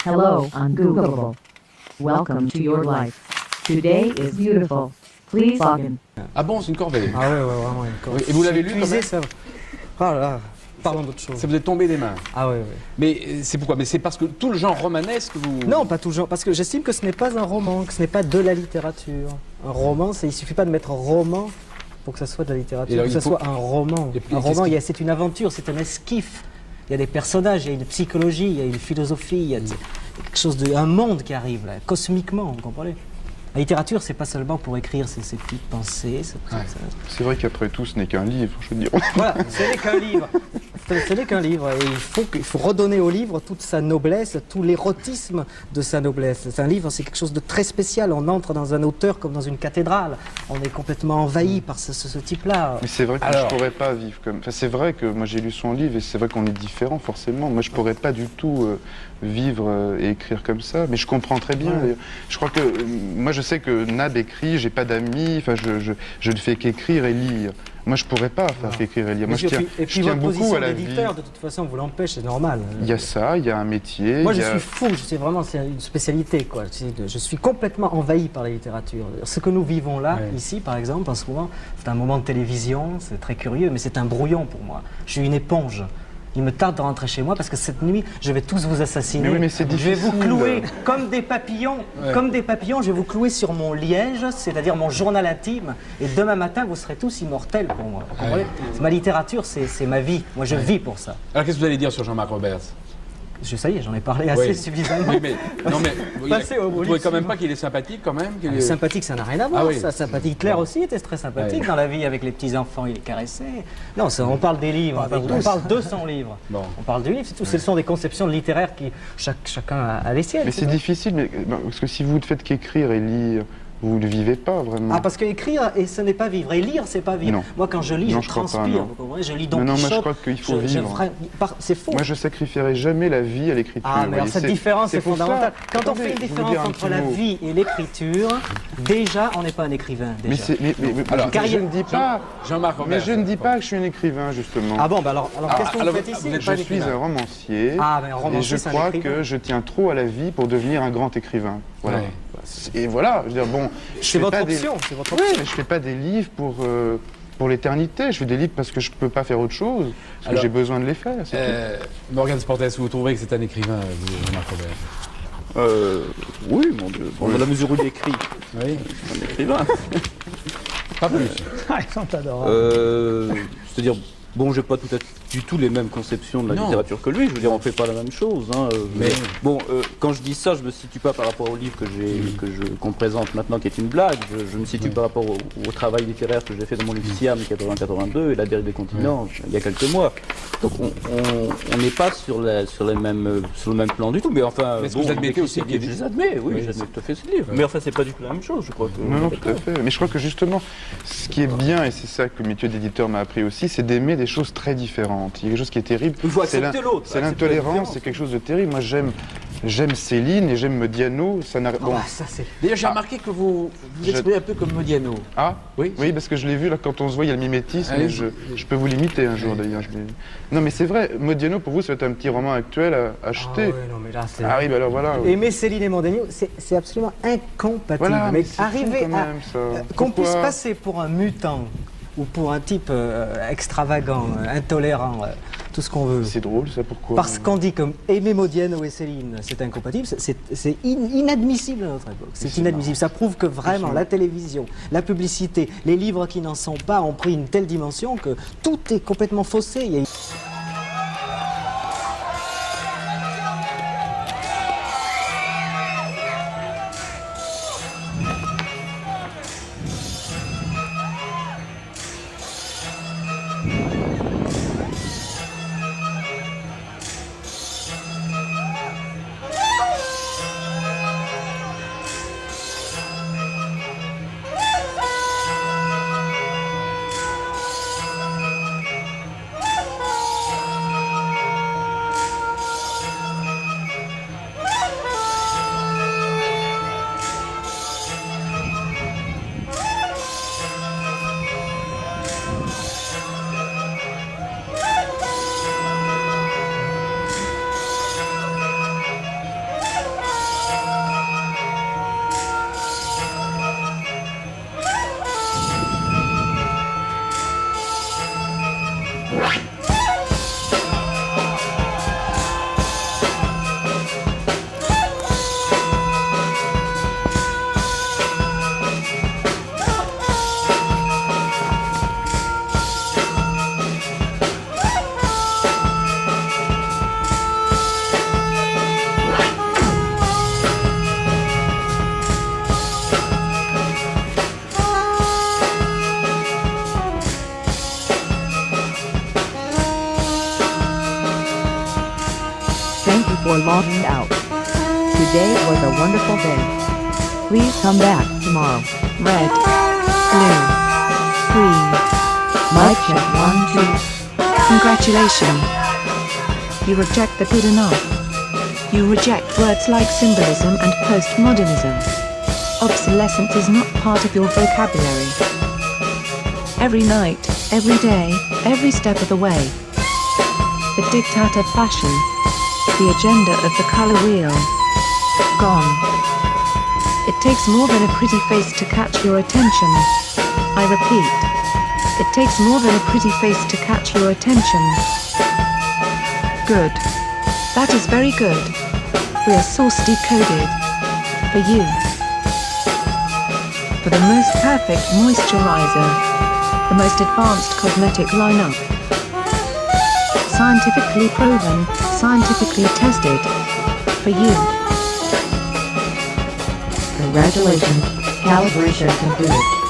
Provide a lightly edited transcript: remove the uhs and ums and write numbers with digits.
Hello, ungoogleable. Welcome to your life. Today is beautiful. Please log in. Ah bon, c'est une corvée. Ah ouais, vraiment une corvée. Et vous l'avez lu quand Épuisé, même ça. Ah là là, parlons d'autre chose. Ça vous est tombé des mains. Ah ouais. Mais c'est pourquoi? Mais c'est parce que tout le genre romanesque, vous... Non, pas tout le genre, parce que j'estime que ce n'est pas un roman, que ce n'est pas de la littérature. Un roman, il suffit pas de mettre roman pour que ça soit de la littérature, alors, que ça soit un roman. Et puis, Un roman, qu'est-ce c'est une aventure, c'est un esquif. Il y a des personnages, il y a une psychologie, il y a une philosophie, il y a quelque chose un monde qui arrive là, cosmiquement, vous comprenez? La littérature, c'est pas seulement pour écrire ces petites pensées. C'est vrai qu'après tout, ce n'est qu'un livre, je veux dire. Voilà, ce n'est qu'un livre. Ce n'est qu'un livre. Et il faut redonner au livre toute sa noblesse, tout l'érotisme de sa noblesse. Un livre, c'est quelque chose de très spécial. On entre dans un auteur comme dans une cathédrale. On est complètement envahi par ce type-là. Mais c'est vrai que moi, je pourrais pas vivre comme... Enfin, c'est vrai que moi, j'ai lu son livre et c'est vrai qu'on est différents, forcément. Moi, je pourrais pas du tout vivre et écrire comme ça. Mais je comprends très bien. Ouais. Je crois que... moi, je sais que Nab écrit, j'ai pas d'amis. Enfin, je ne fais qu'écrire et lire. Moi, je pourrais pas faire qu'écrire et lire. Moi, je tiens beaucoup à la vie. De toute façon, vous l'empêche, c'est normal. Il y a ça, il y a un métier. Moi, je suis fou, c'est une spécialité, quoi. Je suis complètement envahi par la littérature. Ce que nous vivons là, ici, par exemple, en ce moment, c'est un moment de télévision, c'est très curieux, mais c'est un brouillon pour moi. Je suis une éponge. Il me tarde de rentrer chez moi parce que cette nuit, je vais tous vous assassiner. Mais oui, mais c'est difficile. Je vais vous clouer comme des papillons. Comme des papillons, je vais vous clouer sur mon liège, c'est-à-dire mon journal intime. Et demain matin, vous serez tous immortels pour moi. Vous comprenez ? Ma littérature, c'est ma vie. Moi, je vis pour ça. Alors, qu'est-ce que vous allez dire sur Jean-Marc Roberts? Ça y est, j'en ai parlé assez suffisamment. Oui, mais vous trouvez quand même pas qu'il est sympathique, quand même? Sympathique, ça n'a rien à voir. Ah oui. Ça. Sympathique, Hitler aussi était très sympathique dans la vie avec les petits-enfants, il les caressait. Non, on parle des livres, on parle de son livre. Bon. On parle du livre, c'est tout. Ce sont des conceptions littéraires qui, chacun a les siennes. Mais c'est difficile, parce que si vous ne faites qu'écrire et lire, vous ne vivez pas vraiment. Ah, parce qu'écrire, ce n'est pas vivre. Et lire, c'est pas vivre. Non. Moi, quand je lis, Non, je je crois transpire. pas, non. Vous comprenez ? Je lis Don Non, Quichotte. moi, je crois qu'il faut vivre. C'est faux. Moi, je sacrifierai jamais la vie à l'écriture. Ah, mais alors, cette différence est pour ça. fondamentale. Quand on Attendez, fait une je vais vous différence dire un entre petit la mot. vie et l'écriture, déjà, on n'est pas un écrivain. Déjà. Alors, je ne dis pas. Jean-Marc Roberts. Mais je ne dis pas que je suis un écrivain, justement. Ah bon, bah alors qu'est-ce que vous alors, faites ici? Je suis un romancier. Ah, mais un romancier, et c'est je un crois écrivain. que je tiens trop à la vie pour devenir un grand écrivain. Voilà. Ouais. Et voilà, je veux dire, bon, C'est votre option, c'est votre option. Oui, mais je fais pas des livres pour l'éternité. Je fais des livres parce que je peux pas faire autre chose, parce Alors, que j'ai besoin de les faire. c'est Morgane Sportes, vous trouvez que c'est un écrivain, vous, Jean-Marc Roberts? Oui, mon Dieu. Bon, dans la mesure où il écrit, Oui. un écrivain. Pas plus. Ils sont adorables. C'est-à-dire, bon, j'ai pas du tout les mêmes conceptions de la Non. littérature que lui. Je veux dire, on fait pas la même chose. Hein. Mais- bon, quand je dis ça, je me situe pas par rapport au livre qu'on présente maintenant, qui est une blague. Je me situe par rapport au travail littéraire que j'ai fait dans mon livre Siam 80-82 et La dérive des continents il y a quelques mois. Donc, on n'est pas sur le même plan du tout. Mais enfin, Mais est-ce que vous admettez aussi je les admets, oui, j'admets tout à fait ce livre. Mais enfin, c'est pas du tout la même chose, je crois. Non, tout à fait. Mais je crois que justement, ce qui est bien, et c'est ça que le métier d'éditeur m'a appris aussi, c'est d'aimer des choses très différentes. Il y a quelque chose qui est terrible. Il faut c'est accepter l'autre. C'est Accepter la l'intolérance, différence. c'est quelque chose de terrible. Moi, j'aime Céline et j'aime Modiano. Ça n'a... Bon. Ah, ça, c'est... D'ailleurs, j'ai remarqué que vous exprimez un peu comme Modiano. Ah Oui. Oui, parce que je l'ai vu là quand on se voit, il y a le mimétisme. Ah, et oui. je peux vous l'imiter un jour d'ailleurs. Non, mais c'est vrai. Modiano, pour vous, c'est un petit roman actuel à acheter. Ah ouais, non, mais là, c'est... Ah oui, bah alors voilà. Aimer Céline et Mondegno, c'est absolument incompatible. Voilà, mais mais c'est fou arriver quand même, ça. qu'on Pourquoi puisse passer pour un mutant ou pour un type extravagant, intolérant, tout ce qu'on veut. C'est drôle, ça, pourquoi Parce qu'on dit comme aimer Modiano et Céline, c'est incompatible, c'est inadmissible à notre époque. C'est inadmissible. Ça prouve que vraiment la télévision, la publicité, les livres qui n'en sont pas ont pris une telle dimension que tout est complètement faussé. Il y a broadened out. Today was a wonderful day. Please come back tomorrow. Red, blue, green. Mic check 1, 2. Congratulations. You reject the good enough. You reject words like symbolism and postmodernism. Obsolescence is not part of your vocabulary. Every night, every day, every step of the way. The diktat of fashion. The agenda of the color wheel. Gone. It takes more than a pretty face to catch your attention. I repeat. It takes more than a pretty face to catch your attention. Good. That is very good. We are source decoded. For you. For the most perfect moisturizer. The most advanced cosmetic lineup. Scientifically proven, scientifically tested. For you. Congratulations, calibration concluded.